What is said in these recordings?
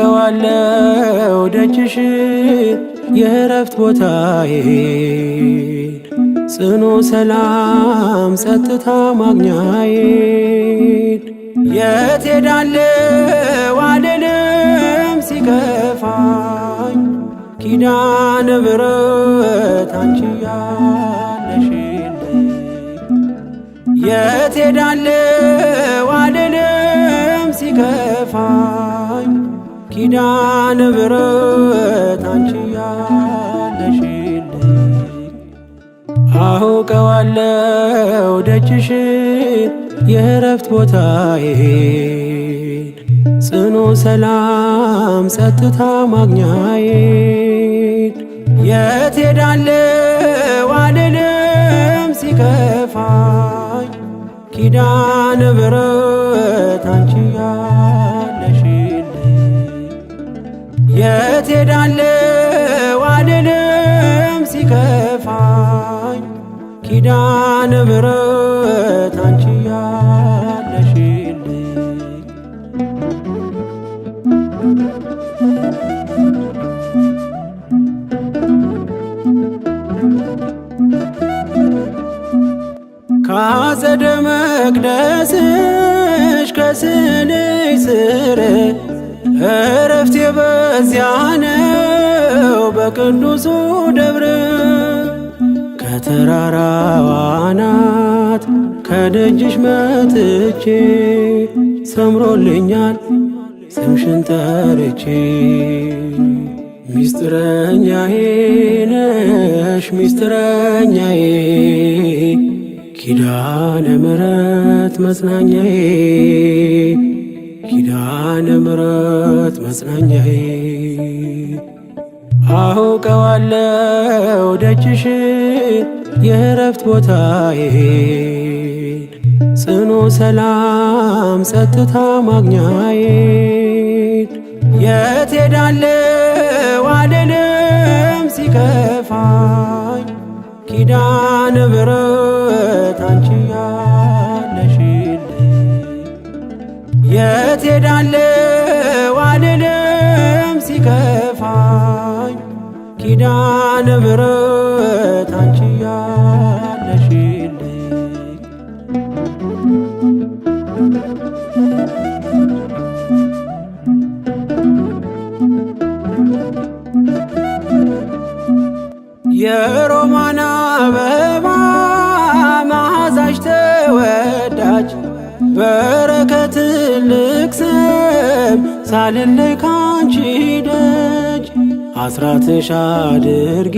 አውቀዋለሁ ደጅሽን የእረፍት ቦታዬን ጽኑ ሰላም ጸጥታ ማግኛዬን የት ሄዳለሁ አልልም ሲከፋኝ ኪዳነ ምሕረት አንቺ ያለሽልኝ የት ሄዳለሁ አልልም ሲከፋኝ ኪዳነ ምሕረት አንቺ ያለሽልኝ አውቀዋለሁ ደጅሽን የእረፍት ቦታዬን ጽኑ ሰላም ጸጥታ ማግኛዬን የት ሄዳለሁ አልልም ሲከፋኝ ኪዳነ ምሕረት አንቺ ያለሽልኝ የት ሄዳለሁ አልልም ሲከፋኝ ኪዳነ ምሕረት አንቺ ያለሽልኝ ከአጸደ መቅደስሽ ከስንኝ ስር እረፍቴ በዚያ ነው በቅዱሱ ደብር ከተራራው አናት ከደጅሽ መጥቼ ሰምሮልኛል ስምሽን ጠርቼ ሚስጥረኛዬ ነሽ ሚስጥረኛዬ ኪዳነ ምሕረት መጽናኛዬ ኪዳነ ምሕረት መጽናኛዬ አውቀዋለሁ ደጅሽን የእረፍት ቦታዬን ጽኑ ሰላም ጸጥታ ማግኛዬን የት ሄዳለሁ አልልም ሲከፋኝ ኪዳነ ምሕረት አንቺ ያለሽልኝ የት ሄዳለሁ አልልም ሲከፋኝ ኪዳነ ምሕረት አንቺ ያለሽልኝ የሮማን አበባ መዓዛሽ ተወዳጅ በረከት ልቅሰም ሳልለይ ካንቺ ደጅ አስራትሽ አድርጊ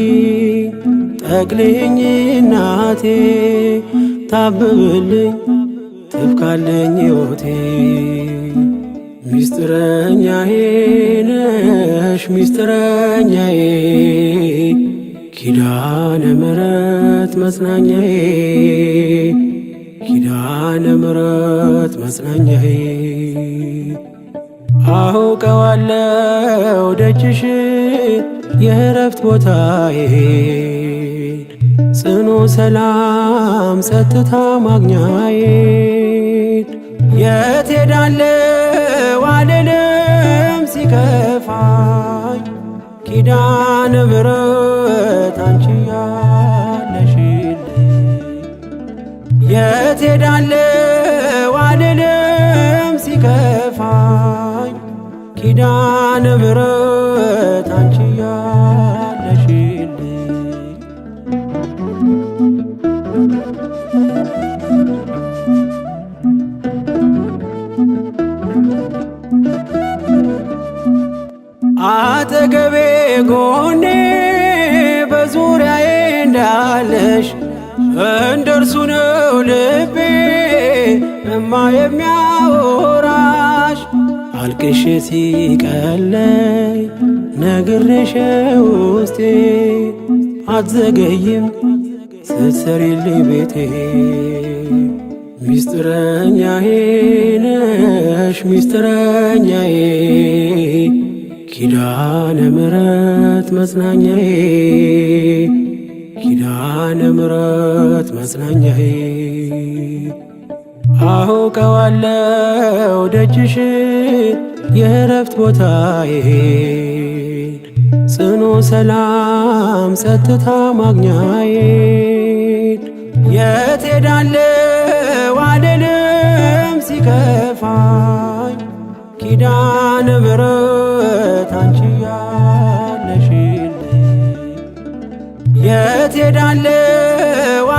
ጠቅልኝ እናቴ ታብብልኝ ትብካለኝ ሕይወቴ ሚስጥረኛዬ ነሽ ሚስጥረኛዬ ኪዳነ ምሕረት መጽናኛዬ ኪዳነ ምሕረት መጽናኛዬ አውቀዋለሁ ደጅሽን የእረፍት ቦታዬን ጽኑ ሰላም ጸጥታ ማግኛዬን የት ሄዳለሁ አልልም ሲከፋኝ ኪዳነ ምሕረት አንቺ ያለሽልኝ የት ሄዳለሁ አልልም ሲከፋኝ ኪዳነ ምሕረት አንቺ ያለሽልኝ አጠገቤ ጎኔ በዙሪያዬ እንዳለሽ እንደርሱ ነው ልቤ እማ የሚያወራሽ አልቅሼ ሲቀለይ ነግሬሽ ውስጤ አትዘገይም ስትሰሪልኝ ቤቴ ሚስጥረኛዬ ነሽ ሚስጥረኛዬ ኪዳነ ምሕረት መጽናኛዬ ኪዳነ ምሕረት መጽናኛዬ አውቀዋለሁ ደጅሽን የእረፍት ቦታዬን ጽኑ ሰላም ጸጥታ ማግኛዬን የት ሄዳለሁ አልልም ሲከፋኝ ኪዳነ ምሕረት አንቺ ያለሽልኝ የት ሄዳለሁ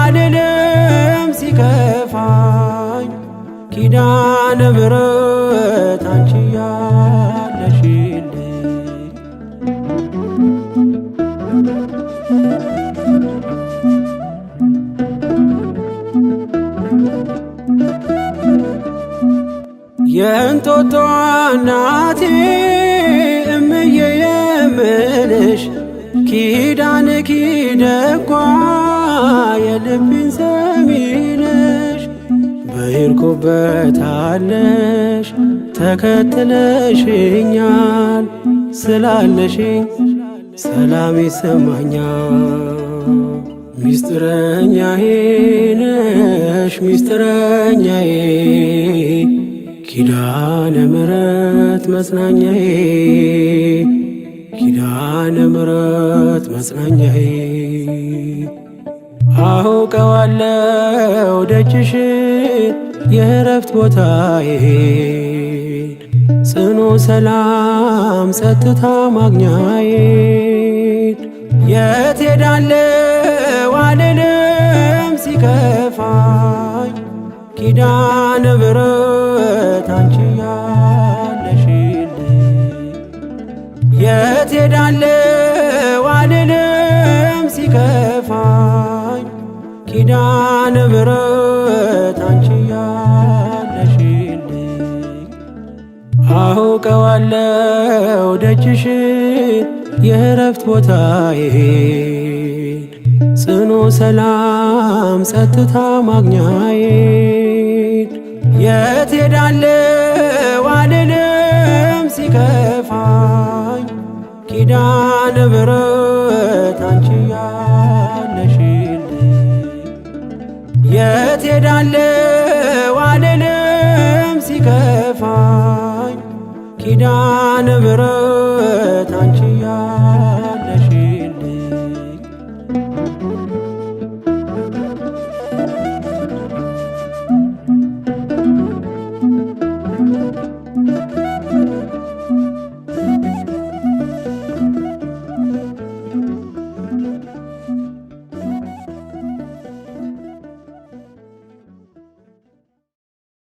አልልም ሲከፋኝ ኪዳነ ምሕረት አንቺ ያለሽልኝ የእንጦጦ እናቴ እምዬ የምልሽ ኪዳንኪ ደጓ የልቤን ሰሚ ነሽ በሄድኩበት አለሽ ተከትለሽኛል ስላለሽኝ ሰላም ይሰማኛል ሚስጥረኛዬ ነሽ ሚስጥረኛዬ ኪዳነ ምሕረት መጽናኛዬ ኪዳነ ምሕረት መጽናኛዬ አውቀዋለሁ ደጅሽን የእረፍት ቦታዬን ጽኑ ሰላም ጸጥታ ማግኛዬን የት ሄዳለሁ አልልም ሲከፋኝ ኪዳነ ምሕረት አንቺ ያለሽልኝ የት ሄዳለሁ አልልም ሲከፋኝ ኪዳነ ምሕረት አንቺ ያለሽልኝ አውቀዋለሁ ደጅሽን የእረፍት ቦታዬን ጽኑ ሰላም ጸጥታ ማግኛዬን የት ሄዳለሁ አልልም ሲከፋኝ ኪዳነ ምሕረት አንቺ ያለሽልኝ የት ሄዳለሁ አልልም ሲከፋኝ ኪዳነ ምሕረት